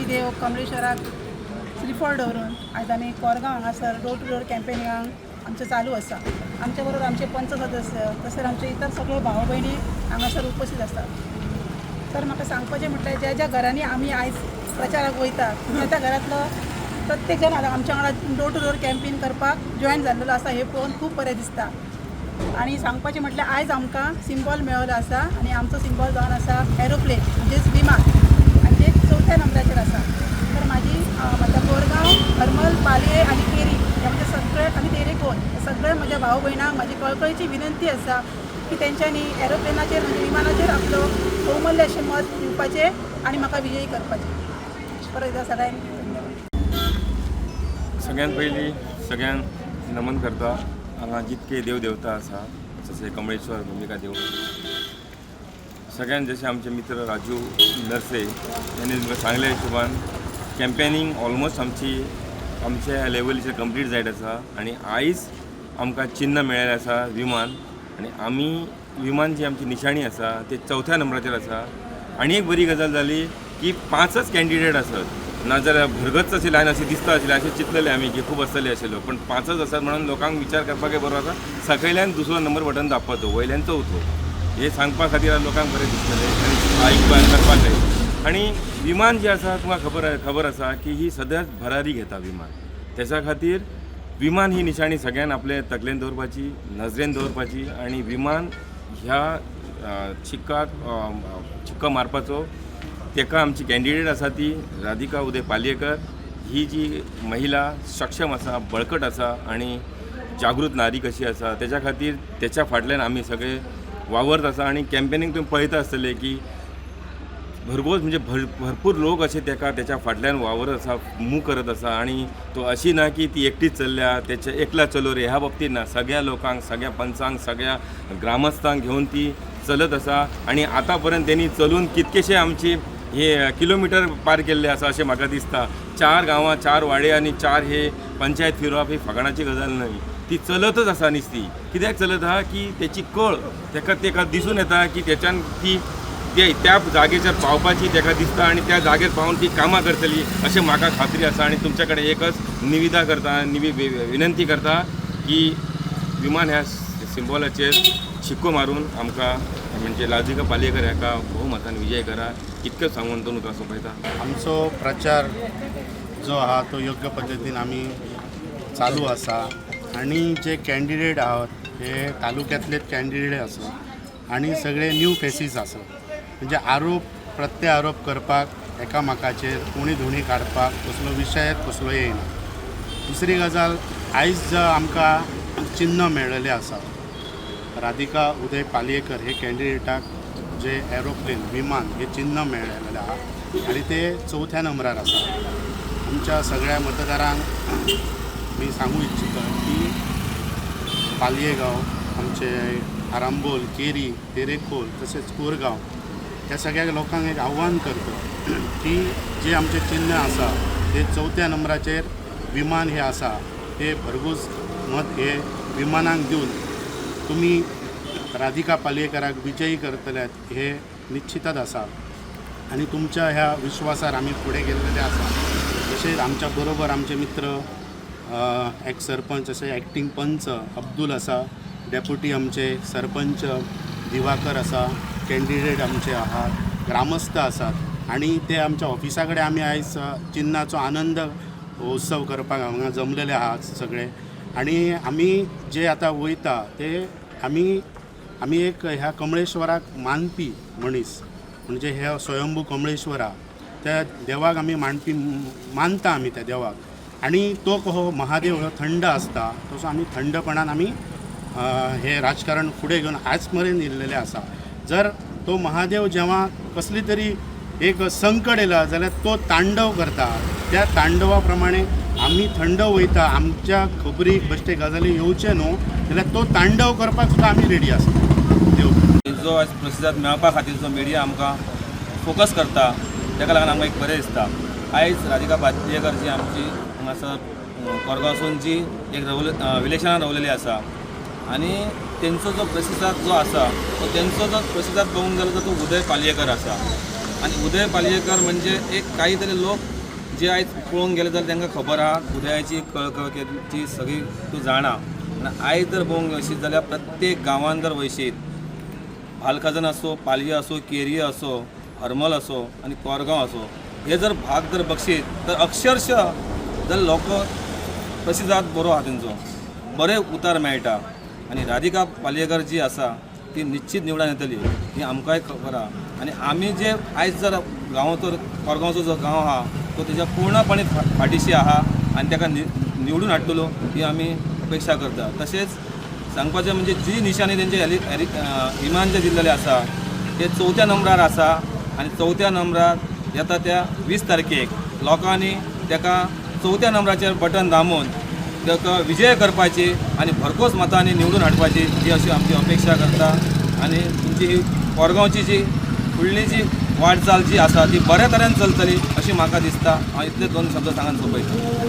देव कमळेश्वराक श्रीफळ दवरून आज आमी कोरगांव हांगासर डोर टू डोर कॅम्पेनिंगाक आमचें चालू आसा। आमचे बरोबर आमचे पंच सदस्य तशेंच आमचे इतर सगळे भाव भयणी हांगासर उपस्थित आसतात। तर म्हाका सांगपाचें म्हटल्यार ज्या ज्या घरांनी आमी आयज प्रचाराक वयता त्या घरांतलो प्रत्येक जण आमच्या वांगडा डोर टू डोर कॅम्पेन करपाक जॉयन जाल्लो आसा हे पळोवन खूब बरें दिसता। आणि सांगपाचें म्हटल्यार आयज आमकां सिंबॉल मेळिल्लो आसा आणि आमचो सिंबॉल जावन आसा एरोप्लेन म्हणजेच विमान आणि ते 4थ्या नंबराचेर आसा। तर म्हाजी म्हज्या कोरगांव हरमल पालये आनी केरी हे म्हणजे सगळे आनी तेरेखोल सगळे म्हज्या भाव भयणांक म्हाजी कळकळीची विनंती आसा की तेंच्यांनी एरोप्लेनाचेर म्हणजे विमानाचेर आपलो बहुमूल्य अशें मत दिवपाचें आणि म्हाका विजयी करपाचें। परत एकदा सगळ्यांनी सगळ्यांत पयलीं सगळ्यांक नमन करता। हांगा जितके देव देवता आसा जशे कमळेश्वर भूमिका देव सगळ्यांत जशे आमचे मित्र राजू नरसे यांनी तुमकां सांगल्या हिशोबान कॅम्पेनींग ऑलमोस्ट आमच्या लेवलीचेर कंप्लीट जायत आसा आणि आयज आमकां चिन्ह मेळ्ळेलें आसा विमान आणि आमी विमान जी आमची निशाणी आसा ते 4थ्या नंबराचेर आसा। आनी एक बरी गजाल जाली की 5च कॅन्डिडेट आसत नाजाल्यार भरगच अशी लायन अशी दिसता आशिल्ली अशें चिंतलेलें आमी की खूब आसतले आशिल्लो पण 5च आसात म्हणून लोकांक विचार करपाक बरो आसा सकयल्यान दुसरो नंबर बटन दाबपाचो वयल्यान चवथो हे सांगपा खातीर लोकांक बरें दिसतलें आनी आयकपाक करपाक आनी विमान जें आसा तुमकां खबर आसा की ही सदांच भरारी घेता विमान त्याच्या खातीर विमान ही निशाणी सगळ्यान आपले तकलेन दवरपाची नजरेन दवरपाची आनी विमान ह्या चिक्को मारपाचो तेका आमची कॅन्डिडेट आसा ती राधिका उदय पालयेकर ही जी महिला सक्षम आसा बळकट आसा आणि जागृत नारी कशी आसा त्याच्या खातीर त्याच्या फाटल्यान आमी सगळे वावरत आसा आणि कॅम्पेनींग तुम्ही पळयता आसतले की भरघोस म्हणजे भरपूर लोक असे त्याच्या फाटल्यान वावरत आसा मूव करत आसा आणि तो अशी ना की ती एकटीच चल्ल्या त्याच्या एकला चलो रे ह्या बाबतीत ना सगळ्या लोकांक सगळ्या पंचांक सगळ्या ग्रामस्थांक घेऊन ती चलत आसा आणि आतापर्यंत त्यांनी चलून कितकेशे आमची हे किलोमीटर पार केल्ले आसा अशें म्हाका दिसता। 4 गांवां 4 वाडे आनी 4 हे पंचायत फिरवप ही फकाणाची गजाल न्हय ती चलतच आसा नुस्ती कित्याक चलत आहा की त्याची कळ तेका दिसून येता की त्याच्यान ती त्या जागेचेर पावपाची तेका दिसता आणि त्या जागेर पावून ती कामां करतली अशें म्हाका खात्री आसा। आणि तुमचे कडेन एकच निविदा करता विनंती करता की विमान ह्या सिंबॉलाचेर शिक्को मारून आमकां म्हणजे राधिका पालयेकर हाका भोवमतान विजय करा इतकें सांगून तो तुका सोंपयता। आमचो प्रचार जो आहा तो योग्य पद्दतीन आमी चालू आसा आणि जे कॅन्डिडेट आहात हे तालुक्यातलेच कॅन्डिडेट आसत आणि सगळे न्यू फेसीस आसत म्हणजे प्रत्यारोप करपाक एकामेकाचेर कोणी धोणी काडपाक कसलो विशय कसलो येयना। दुसरी गजाल आयज आमकां चिन्ह मेळिल्लें आसा राधिका उदय पालयेकर हे कॅन्डिडेटाक जे एरोप्लेन विमान हे चिन्ह मेळिल्लें आहा आणि ते 4थ्या नंबरार आसा। आमच्या सगळ्या मतदारांक मी सांगू इच्छिता की पालयेगांव आमचे आरांबोल केरी तेरेखोल तसेच कोरगांव ह्या सगळ्या लोकांक एक आव्हान करतो की जे आमचे चिन्ह आसा ते 4थ्या नंबराचेर विमान हे आसा ते भरघोस मत हे विमानांक दिवन तुम्ही राधिका पालयेकराक विजयी करतल्यात हे निश्चितच आसा आणि तुमच्या ह्या विश्वासार आम्ही पुढे गेलेले आसा। तसेच आमच्या बरोबर आमचे मित्र एक सरपंच असे ॲक्टिंग पंच अब्दुल आसा डेप्युटी आमचे सरपंच दिवाकर आसा कॅन्डिडेट आमचे आहात ग्रामस्थ आसात आणि ते आमच्या ऑफिसा कडेन आमी आयज चिन्हाचो आनंद उत्सव करपाक हांगा जमलेले आहात सगळे आणि आमी जे आता वयता ते आमी एक ह्या कमळेश्वराक मानपी मनीस म्हणजे हे स्वयंभू कमळेश्वरा त्या देवाक आमी मानता आमी त्या देवाक आणि तो कसो महादेव हो थंड आसता तसो आमी थंडपणान आमी हे राजकारण फुडें घेवन आज मेरेन येयल्लेले आसा। जर तो महादेव जेव्हा कसली तरी एक संकट येयला जाल्यार तो तांडव करता त्या तांडवा प्रमाणे आम्ही थंड वयता आमच्या खबरीक बेश्टे गजाली येवचे न्हू जाल्यार तो तांडव करपाक सुद्दां आमी रेडी आसता। जो आज प्रतिसाद मेळपा खातीर जो मिडिया आमकां फोकस करता ताका लागून आमकां एक बरें दिसता। आयज राधिका पालयेकर जी आमची हांगासर कोरगांवसून जी एक विलेशनान रावलेली आसा आणि तेंचो जो प्रतिसाद जो आसा तो तेंचो जो प्रतिसाद पळोवंक गेलो तो उदय पालयेकर आसा आणि उदय पालयेकर म्हणजे एक काही तरी लोक जे आयज पळोवंक गेले जाल्यार तांकां खबर आहा उदयाची कळकळेची सगळी तूं जाणा आनी आयज जर पळोवंक वयशीत जाल्यार प्रत्येक गांवांत जर वयशीत भालखजन असो पालये असो केरी असो हरमल असो आनी कोरगांव असो हे जर भाग जर बघशीत तर अक्षरशः जर लोक प्रसिद्धात बरो आहा तेंचो बरे उतार मेळटा आनी राधिका पालयेकर जी आसा ती निश्चित निवडून येतली ही आमकांय खबर आहा आनी आमी जे आयज जर गांवाचो कोरगांवचो जो गांव आहा तो तेज्या पूर्णपणे फाटीशी आहा आनी ताका निवडून हाडटलो ही आमी अपेक्षा करता तशेंच सांगपाचें म्हणजे जी निशाणी तेंचे इमान जे दिल्लेले आसा ते 4थ्या नंबरार आसा आनी 4थ्या नंबरार येता त्या 20 तारखेक लोकांनी ताका 4थ्या नंबराचेर बटन दामून ताका विजय करपाची आनी भरघोस मतांनी निवडून हाडपाची ही अशी आमची अपेक्षा करता आनी तुमची ही कोरगांवची जी फुडली जी वाटचाल जी आसा ती बऱ्या तरेन चलतली अशी म्हाका दिसता हांव इतले 2 शब्द सांगून सोंपयता